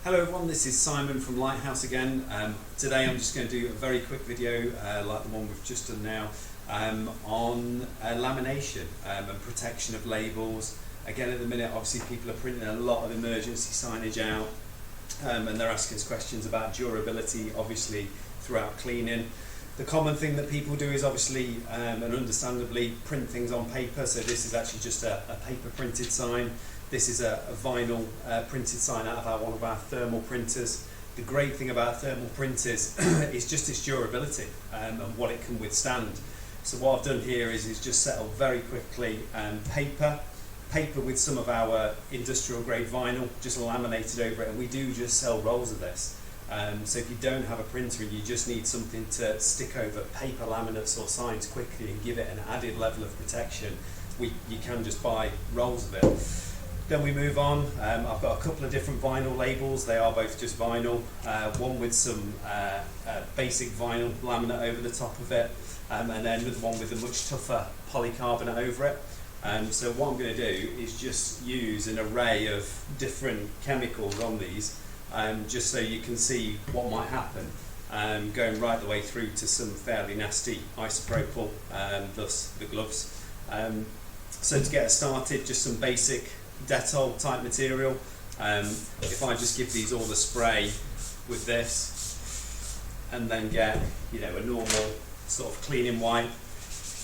Hello everyone, this is Simon from Lighthouse again. Today I'm just going to do a very quick video like the one we've just done now on lamination and protection of labels. Again, at the minute obviously people are printing a lot of emergency signage out and they're asking us questions about durability obviously throughout cleaning. The common thing that people do is obviously and understandably print things on paper, so this is actually just a paper printed sign. This is a vinyl printed sign out of one of our thermal printers. The great thing about thermal printers is just its durability and what it can withstand. So what I've done here is just settled very quickly paper with some of our industrial grade vinyl, just laminated over it, and we do just sell rolls of this. So if you don't have a printer and you just need something to stick over paper laminates or signs quickly and give it an added level of protection, you can just buy rolls of it. Then we move on. I've got a couple of different vinyl labels. They are both just vinyl. One with some basic vinyl laminate over the top of it, and then another one with a much tougher polycarbonate over it. So what I'm going to do is just use an array of different chemicals on these, just so you can see what might happen, going right the way through to some fairly nasty isopropyl, thus the gloves. So to get us started, just some basic Dettol type material. If I just give these all the spray with this and then get a normal sort of cleaning wipe,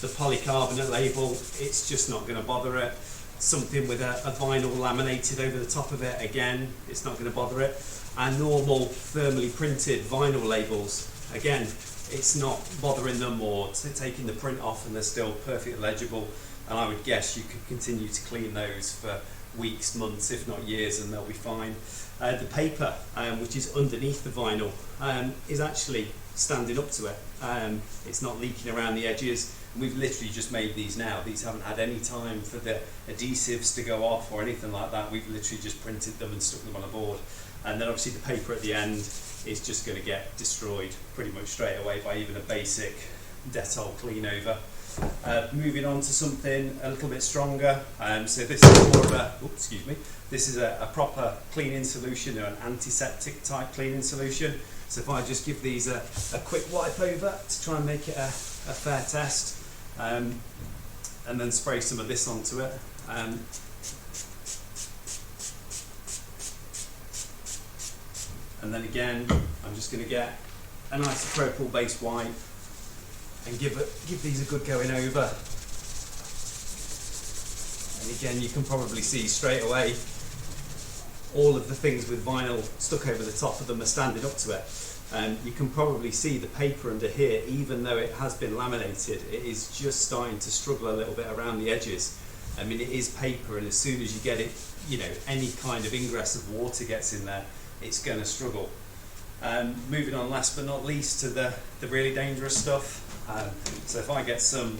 the polycarbonate label, it's just not going to bother it. Something with a vinyl laminated over the top of it, again, it's not going to bother it. And normal thermally printed vinyl labels, again, it's not bothering them or taking the print off, and they're still perfectly legible. And I would guess you could continue to clean those for weeks, months, if not years, and they'll be fine. The paper, which is underneath the vinyl, is actually standing up to it. It's not leaking around the edges. We've literally just made these now. These haven't had any time for the adhesives to go off or anything like that. We've literally just printed them and stuck them on a board. And then obviously the paper at the end is just going to get destroyed pretty much straight away by even a basic Dettol clean over. Moving on to something a little bit stronger. So this is more of a, this is a proper cleaning solution, or an antiseptic type cleaning solution. So if I just give these a quick wipe over to try and make it a fair test, and then spray some of this onto it. And then again, I'm just going to get an isopropyl based wipe and give these a good going over. And again, you can probably see straight away all of the things with vinyl stuck over the top of them are standing up to it. And you can probably see the paper under here, even though it has been laminated, it is just starting to struggle a little bit around the edges. I mean, it is paper, and as soon as you get it, any kind of ingress of water gets in there, it's going to struggle. Moving on, last but not least, to the really dangerous stuff. So if I get some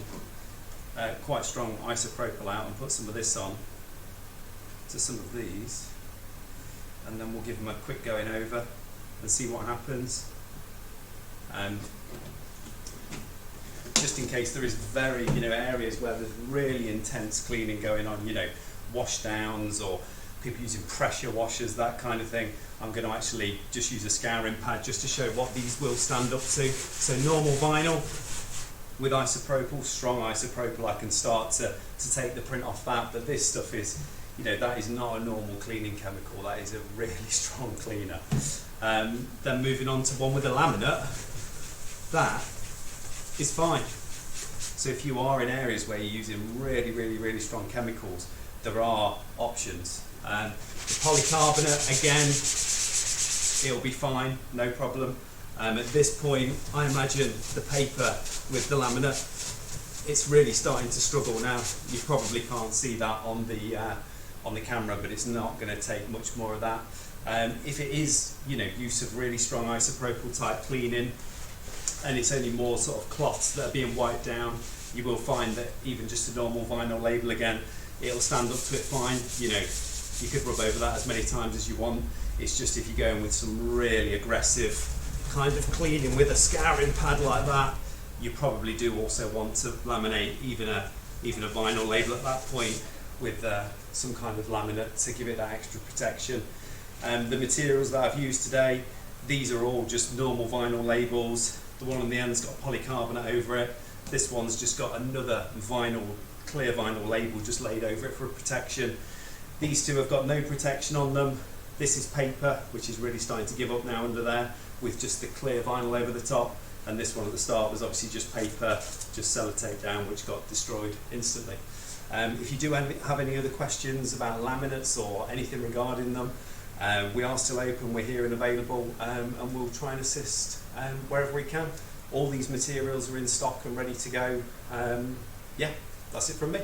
quite strong isopropyl out and put some of this on to some of these, and then we'll give them a quick going over and see what happens. Just in case there is very, areas where there's really intense cleaning going on, wash downs or people using pressure washers, that kind of thing, I'm going to actually just use a scouring pad just to show what these will stand up to. So normal vinyl with isopropyl, strong isopropyl, I can start to take the print off that, but this stuff is, that is not a normal cleaning chemical, that is a really strong cleaner. Then moving on to one with a laminate, that is fine. So if you are in areas where you're using really, really, really strong chemicals, there are options. The polycarbonate, again, it'll be fine, no problem. At this point, I imagine the paper with the laminate, it's really starting to struggle now. You probably can't see that on the camera, but it's not going to take much more of that. If it is, use of really strong isopropyl type cleaning, and it's only more sort of cloths that are being wiped down, you will find that even just a normal vinyl label, again, it'll stand up to it fine. You could rub over that as many times as you want. It's just if you're going with some really aggressive kind of cleaning with a scouring pad like that, you probably do also want to laminate even a vinyl label at that point with some kind of laminate to give it that extra protection. The materials that I've used today, these are all just normal vinyl labels. The one on the end's got polycarbonate over it. This one's just got another vinyl, clear vinyl label just laid over it for protection. These two have got no protection on them. This is paper, which is really starting to give up now under there, with just the clear vinyl over the top. And this one at the start was obviously just paper, just sellotape down, which got destroyed instantly. If you do have any other questions about laminates or anything regarding them, we are still open, we're here and available, and we'll try and assist wherever we can. All these materials are in stock and ready to go. Yeah, that's it from me.